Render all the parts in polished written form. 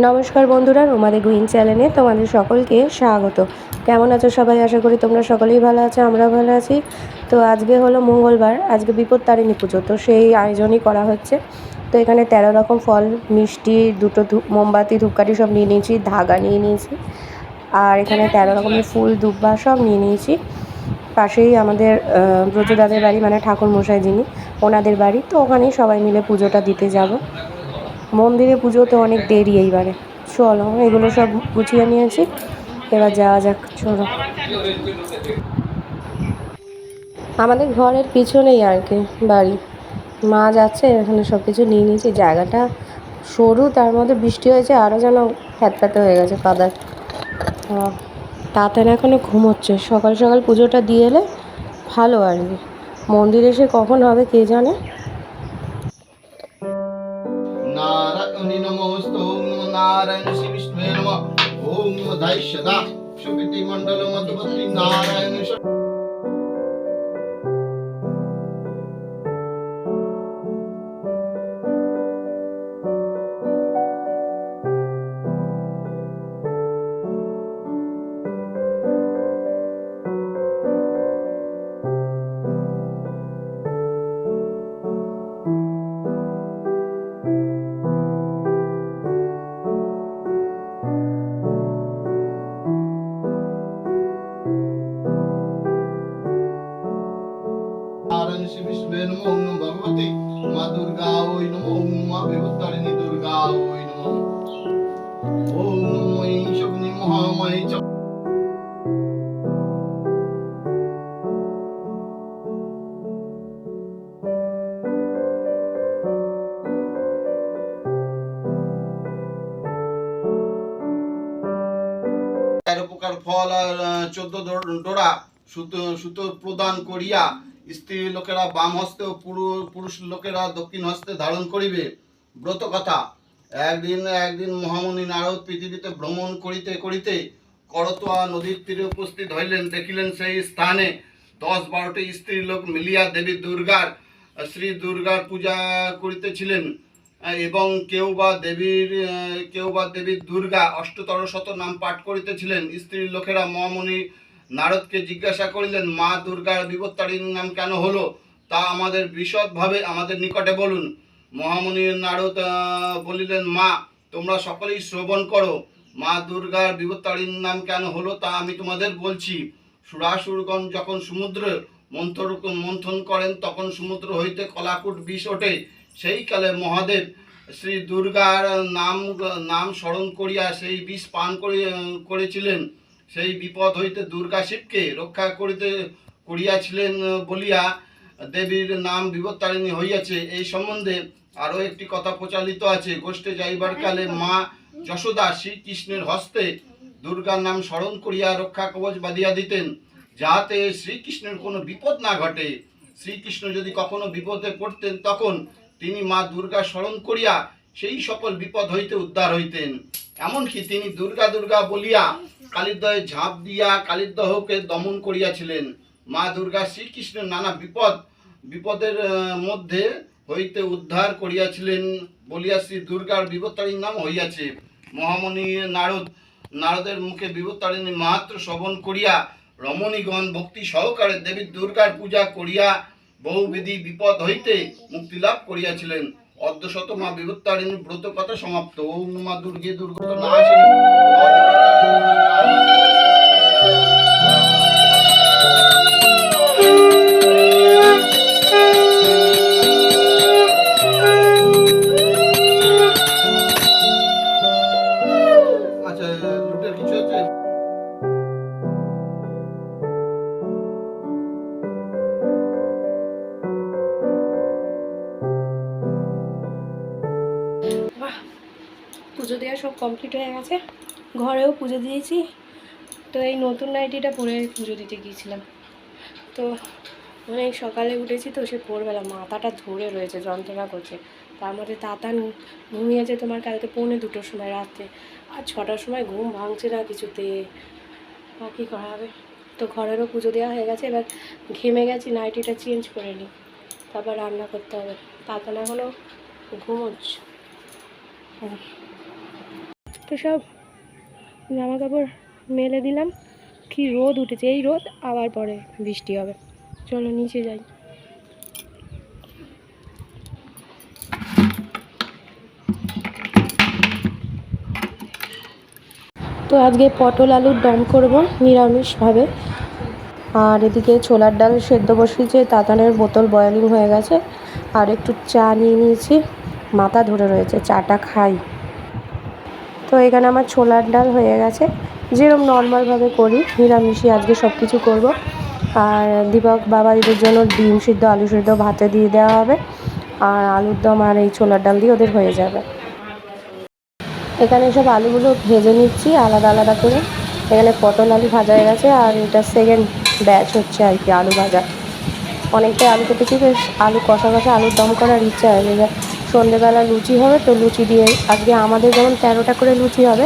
নমস্কার বন্ধুরা, রুমাদি গুইন চ্যানেলে তোমাদের সকলকে স্বাগত। কেমন আছো সবাই? আশা করি তোমরা সকলেই ভালো আছো, আমরাও ভালো আছি। তো আজকে হলো মঙ্গলবার, আজকে বিপত্তারিণী পুজো, তো সেই আয়োজনই করা হচ্ছে। তো এখানে 13 রকম ফল, মিষ্টি, দুটো মোমবাতি, ধূপকাঠি সব নিয়ে নিয়েছি, ধাগা নিয়ে নিয়েছি, আর এখানে 13 রকমের ফুল, দুব্বা সব নিয়ে নিয়েছি। পাশেই আমাদের ব্রজদাদের বাড়ি, মানে ঠাকুর মশাই যিনি, ওনাদের বাড়ি। তো ওখানেই সবাই মিলে পুজোটা দিতে যাব। মন্দিরে পুজো তো অনেক দেরি এইবারে। চলো, এগুলো সব গুছিয়ে নিয়েছি, এবার যাওয়া যাক। চলো, আমাদের ঘরের পিছনেই আর কি বাড়ি। মা যাচ্ছে, এখানে সব কিছু নিয়ে নিয়েছি। জায়গাটা সরু, তার মধ্যে বৃষ্টি হয়েছে, আরও যেন ফ্যাতফ্যাতে হয়ে গেছে কাদার। তাতান এখনও ঘুমোচ্ছে। সকাল সকাল পুজোটা দিয়ে এলে ভালো আর কি। মন্দিরে এসে কখন হবে কে জানে। नारायणी नमोस्तु ओम नमो नारायण श्री विष्णुवे नमः ओम नमो दैश्यदा शुभिति मंडल मधुपति नारायण नारायण श्री विष्णुवे नमः ओम नमो भगवते मां दुर्गा ओय नमः ओम मां विभूतारिणी दुर्गा ओय नमः ओम नमो ऐं शक्ति महामाये च প্রকার ফল আর 14 ডোরা সুতো প্রদান করিয়া স্ত্রী লোকেরা বাম হস্তে ও পুরুষ লোকেরা দক্ষিণ হস্তে ধারণ করিবে। ব্রত কথা। একদিন মহামুনি নারদ পৃথিবীতে ভ্রমণ করিতে করিতে করতোয়া নদীর তীরে উপস্থিত হইলেন। দেখিলেন সেই স্থানে 10-12টি স্ত্রী লোক মিলিয়া দেবী শ্রী দুর্গার পূজা করিতেছিলেন, এবং কেউ বা দেবীর দুর্গা অষ্টতর শত নাম পাঠ করিতেছিলেন। স্ত্রীর লোকেরা মহামুনি নারদকে জিজ্ঞাসা করিলেন, মা দুর্গার বিবর্তারিণী নাম কেন হলো, তা আমাদের বিশদভাবে আমাদের নিকটে বলুন। মহামুনি নারদ বলিলেন, মা তোমরা সকলেই শ্রবণ করো। মা দুর্গার বিবর্তারিণী নাম কেন হলো তা আমি তোমাদের বলছি। সুরাসুরগণ যখন সমুদ্র মন্থন করেন, তখন সমুদ্র হইতে কলাকুট বিষ ওঠে। সেই কালে মহাদেব শ্রী দুর্গার নাম স্মরণ করিয়া সেই বিষ পান করেছিলেন। সেই বিপদ হইতে দুর্গা শিবকে রক্ষা করিয়াছিলেন বলিয়া দেবীর নাম বিবর্তারিণী হইয়াছে। এই সম্বন্ধে আরও একটি কথা প্রচলিত আছে। গোষ্ঠে যাইবার কালে মা যশোদা শ্রীকৃষ্ণের হস্তে দুর্গার নাম স্মরণ করিয়া রক্ষা কবচ বাঁধিয়া দিতেন, যাহাতে শ্রীকৃষ্ণের কোনো বিপদ না ঘটে। শ্রীকৃষ্ণ যদি কখনো বিপদে পড়তেন, তখন তিনি মা দুর্গা স্মরণ করিয়া সেই সকল বিপদ হইতে উদ্ধার হইতেন। এমনকি তিনি দুর্গা দুর্গা বলিয়া কালিদয়ে ঝাঁপ দিয়া কালিদহকে দমন করিয়াছিলেন। মা দুর্গা শ্রীকৃষ্ণের নানা বিপদের মধ্যে হইতে উদ্ধার করিয়াছিলেন বলিয়া শ্রী দুর্গার বিবর্তারিণী নাম হইয়াছে। মহামুনি নারদের মুখে বিবর্তারিণী মাহাত্ম্য শ্রবণ করিয়া রমণীগণ ভক্তি সহকারে দেবী দুর্গার পূজা করিয়া বহুবিধি বিপদ হইতে মুক্তি লাভ করিয়াছিলেন। অর্ধশত মা বিবর্তারিণী ব্রত কথা সমাপ্ত। ওম মা দুর্গে দুর্গত নাশিনী। আচ্ছা, লুটের কিছু আছে? পুজো দেওয়া সব কমপ্লিট হয়ে গেছে, ঘরেও পুজো দিয়েছি। তো এই নতুন নাইটিটা পরে পুজো দিতে গিয়েছিলাম। তো অনেক সকালে উঠেছি, তো সে ভোরবেলা মাথাটা ধরে রয়েছে, যন্ত্রণা করছে। তার মধ্যে তাতান ঘুমিয়েছে তোমার কালকে 1:45 সময় রাত্রে, আর 6টার সময় ঘুম ভাঙছে না কিছুতে। কী করা হবে? তো ঘরেরও পুজো দেওয়া হয়ে গেছে, এবার ঘেমে গেছি, নাইটিটা চেঞ্জ করে নিই, তারপর রান্না করতে হবে। তাতান এখনও ঘুমোচ্ছে। তো সব জামা কাপড় মেলে দিলাম। কি রোদ উঠেছে, এই রোদ আবার পরে বৃষ্টি হবে। চলো নিচে যাই। তো আজকে পটল আলুর দম করব নিরামিষভাবে। আর এদিকে ছোলার ডাল সেদ্ধ বসিয়েছে, তাতানের বোতল বয়েলিং হয়ে গেছে। আর একটু চা নিয়ে নিয়েছি, মাথা ধরে রয়েছে, চাটা খাই। তো এখানে আমার ছোলার ডাল হয়ে গেছে, যেরকম নর্মালভাবে করি নিরামিষই আজকে সব কিছু করবো। আর দীপক বাবাদের জন্য ডিম সিদ্ধ আলু সিদ্ধ ভাতে দিয়ে দেওয়া হবে। আর আলুর দম আর এই ছোলার ডাল দিয়ে ওদের হয়ে যাবে। এখানে সব আলুগুলো ভেজে নিচ্ছি আলাদা আলাদা করে। এখানে পটল আলু ভাজা হয়ে গেছে, আর এটা সেকেন্ড ব্যাচ হচ্ছে আর কি আলু ভাজা। অনেকটাই আলু কেটেছি, বেশ আলু কষা কষা আলুর দম করার ইচ্ছা হয়। এবার সন্ধেবেলা লুচি হবে, তো লুচি দিয়ে আজকে আমাদের যেমন 13টা করে লুচি হবে,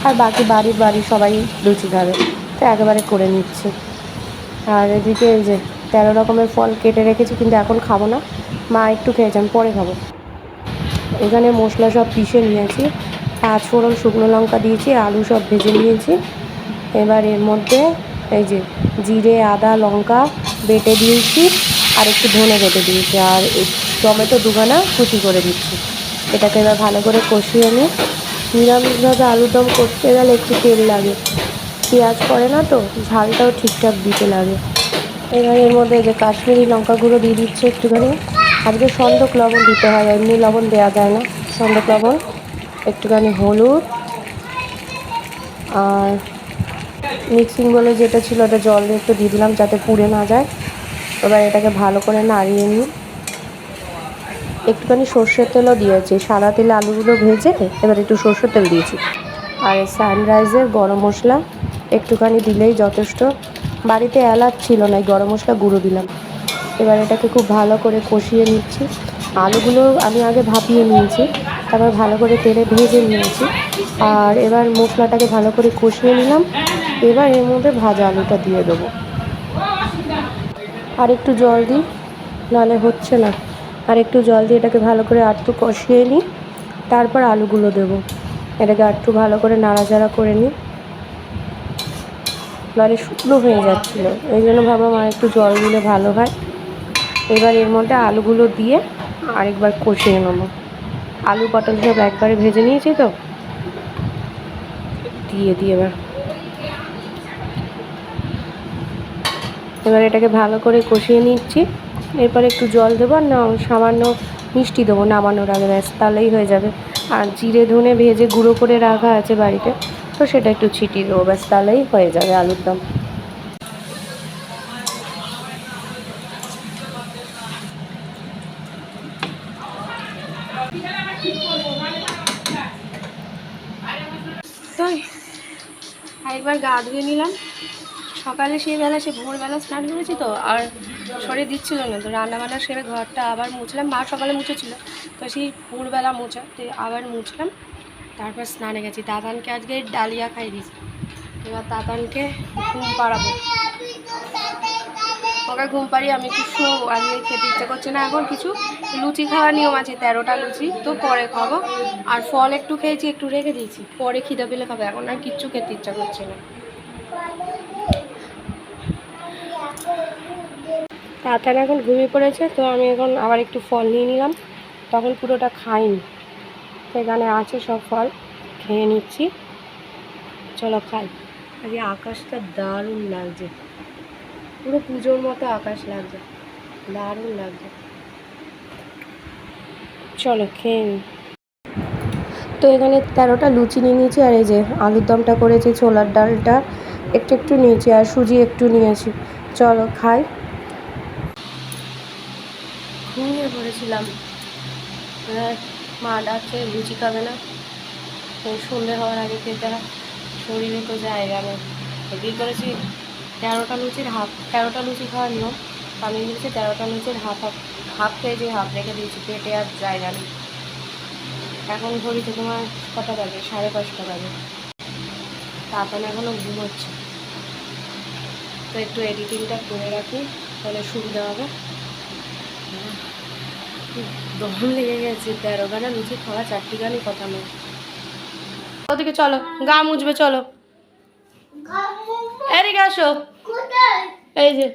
আর বাকি বাড়ির সবাই লুচি খাবে, তো একেবারে করে নিচ্ছি। আর এদিকে এই যে 13 রকমের ফল কেটে রেখেছি, কিন্তু এখন খাবো না, মা একটু খেয়েছেন, পরে খাবো। এখানে মশলা সব পিষে নিয়েছি, 5 ফোড়ন শুকনো লঙ্কা দিয়েছি, আলু সব ভেজে নিয়েছি। এবার এর মধ্যে এই যে জিরে আদা লঙ্কা বেটে দিয়েছি, আর একটু ধনে বেটে দিয়েছি, আর এই টমেটো দুখানা কুচি করে দিচ্ছি। এটাকে এবার ভালো করে কষিয়ে নিই। নিরামিষভাবে আলুর দম করতে গেলে একটু তেল লাগে, পেঁয়াজ পড়ে না, তো ঝালটাও ঠিকঠাক দিতে লাগে। এবার এর মধ্যে যে কাশ্মীরি লঙ্কা গুঁড়ো দিয়ে দিচ্ছে একটুখানি। আজকে সন্দক লবণ দিতে হয়, এমনি লবণ দেওয়া যায় না। সন্দক লবণ, একটুখানি হলুদ, আর মিক্সিং বলে যেটা ছিল ওটা জল দিয়ে একটু দিয়ে দিলাম যাতে পুড়ে না যায়। এবার এটাকে ভালো করে নাড়িয়ে নিই। একটুখানি সর্ষের তেলও দিয়েছি, সাদা তেলে আলুগুলো ভেজে এবার একটু সর্ষের তেল দিয়েছি। আর এই সানরাইজের গরম মশলা একটুখানি দিলেই যথেষ্ট। বাড়িতে এলাচ ছিল না, এই গরম মশলা গুঁড়ো দিলাম। এবার এটাকে খুব ভালো করে কষিয়ে নিচ্ছি। আলুগুলো আমি আগে ভাপিয়ে নিয়েছি, তারপর ভালো করে তেলে ভেজে নিয়েছি। আর এবার মশলাটাকে ভালো করে কষিয়ে নিলাম। এবার এর মধ্যে ভাজা আলুটা দিয়ে দেবো। আর একটু জল দিই, নাহলে হচ্ছে না। আর একটু জল দিয়ে এটাকে ভালো করে আরটু কষিয়ে নিই, তারপর আলুগুলো দেবো। এটাকে আরটু ভালো করে নাড়াচাড়া করে নিই, নাহলে শুকনো হয়ে যাচ্ছিলো, এই জন্য ভাবলাম আর একটু জল দিলে ভালো হয়। এবার এর মধ্যে আলুগুলো দিয়ে আরেকবার কষিয়ে নেবো। আলু পটল সব একবারে ভেজে নিয়েছি, তো দিয়ে দিই এবার এটাকে ভালো করে কষিয়ে নিচ্ছি। এরপর একটু জল দেবো, আর না সামান্য মিষ্টি দেবো নামানোর আগে, ব্যাস তাহলেই হয়ে যাবে। আর জিরে ধনে ভেজে গুঁড়ো করে রাখা আছে বাড়িতে, তো সেটা একটু ছিটিয়ে দেবো, ব্যাস তাহলেই হয়ে যাবে আলুর দম। তো একবার গা ধুয়ে নিলাম। সকালে সেই বেলা ভোরবেলা স্নান করেছি, তো আর শরীর দিচ্ছিল না, তো রান্নাবান্না সেরে ঘরটা আবার মুছলাম। মা সকালে মুছেছিল, তো সেই ভোরবেলা মোছা, তো আবার মুছলাম। তারপর স্নানে গেছি। তাতানকে আজকে ডালিয়া খাই দিয়েছি। এবার তাতানকে ঘুম পাড়াবো, ওকে ঘুম পাড়িয়ে আমি একটু শোবো। আজকে খেতে ইচ্ছে করছে না এখন কিছু। লুচি খাওয়ার নিয়ম আছে, 13টা লুচি, তো পরে খাবো। আর ফল একটু খেয়েছি, একটু রেখে দিয়েছি, পরে খিদে পেলে খাবে, এখন আর কিচ্ছু খেতে ইচ্ছা করছে না। তাতান এখন ঘুমিয়ে পড়েছে, তো আমি এখন আবার একটু ফল নিয়ে নিলাম, তখন পুরোটা খাইনি। সেখানে আছে সব ফল, খেয়ে নিচ্ছি। চলো খাই। আজকে আকাশটা দারুণ লাগছে, পুরো পুজোর মতো আকাশ লাগছে, দারুণ লাগছে। চলো খেয়ে নিই। তো এখানে 13টা লুচি নিয়ে নিয়েছি, আর এই যে আলুর দমটা করেছি, ছোলার ডালটা একটু একটু নিয়েছি, আর সুজি একটু নিয়েছি। চলো খাই। ঘুমিয়ে পড়েছিলাম, মা ডাকছে লুচি খাবে না, সন্ধে হওয়ার আগে খেতে হয়, শরীরে তো জায়গা নেই। কী করেছি, 13টা লুচি খাওয়ার নিয়ম। আমি দিয়েছি 13টা লুচির হাফ খেয়েছি, হাফ রেখে দিয়েছি, পেটে আর জায়গা নেই। এখন ঘড়িতে তোমার কটা বাজে, 5:30 বাজে। তারপরে এখনও ঘুমোচ্ছে, তো একটু এডিটিংটা করে রাখি, তাহলে সুবিধা হবে। দম লেগে গেছে, 13 গানা লুচি খাওয়া 4টি গানই কথা নয়। ওদিকে চলো, গা মুছবে, চলো এদিকে আসো। এই যে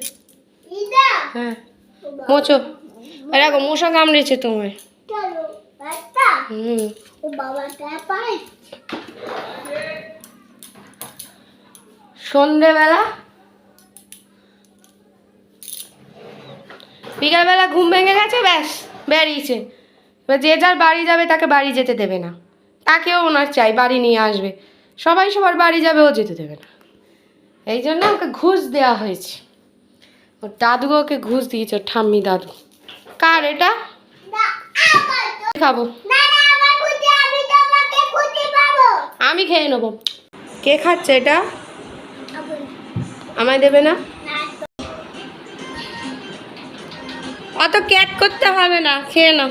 হ্যাঁ মোছো। এরকম মশা কামড়েছে তোমায়। হুম সন্ধেবেলা বিকালবেলা ঘুম ভেঙে গেছে, ব্যাস বেরিয়েছে। এবার যে যার বাড়ি যাবে তাকে বাড়ি যেতে দেবে না, তাকেও ওনার চাই বাড়ি নিয়ে আসবে। সবাই সবার বাড়ি যাবে, ও যেতে দেবে না। এই জন্য ওকে ঘুষ দেওয়া হয়েছে। ওর দাদুকে ওকে ঘুষ দিয়েছে, ওর ঠাম্মি দাদু। কার এটা? খাবো আমি, খেয়ে নেবো। কে খাচ্ছে এটা? আমায় দেবে না? অত ক্যাট করতে হবে না, খেয়ে নাও।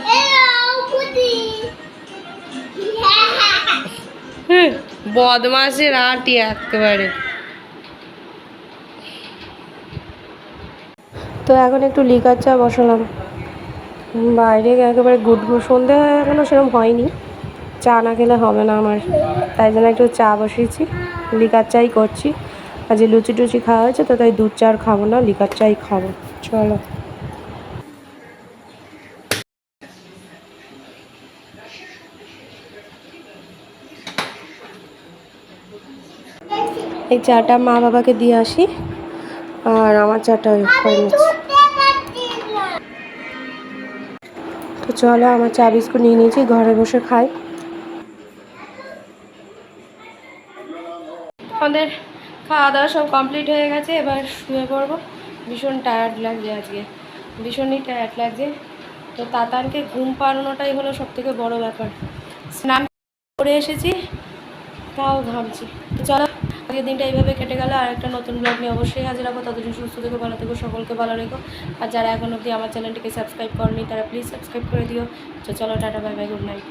বদমাসের আটি একেবারে। তো এখন একটু লিকার চা বসালাম বাইরে, একেবারে সন্ধে হয়ে এখনো সেরকম হয়নি, চা না খেলে হবে না আমার। তাই জন্য একটু চা বসিয়েছি, লিকার চাই করছি। আজ লুচি টুচি খাওয়া হয়েছে তো, তাই দুধ চা আর খাবো না, লিকার চাই খাবো। চলো এই চাটা মা বাবাকে দিয়ে আসি, আর আমার চাটা করে নিচ্ছি। তো চলো, আমার চা বিস্কুট নিয়ে নিয়েছি, ঘরে বসে খাই। আমাদের খাওয়া দাওয়া সব কমপ্লিট হয়ে গেছে, এবার শুয়ে পড়বো। ভীষণ টায়ার্ড লাগছে আজকে, ভীষণই টায়ার্ড লাগছে। তো তাতানকে ঘুম পাড়ানোটাই হলো সবথেকে বড় ব্যাপার। স্নান করে এসেছি, তাও ঘামছি। তো চলো, আজকের দিনটা এইভাবে কেটে গেল। আর একটা নতুন ব্লগ নিয়ে অবশ্যই হাজির হবো। ততদিন সুস্থ থেকো, ভালো থেকো, সকলকে ভালো রেখো। আর যারা এখন অবধি আমার চ্যানেলটিকে সাবস্ক্রাইব করেনি তারা প্লিজ সাবস্ক্রাইব করে দিও। তো চলো, tata, bye bye, good night.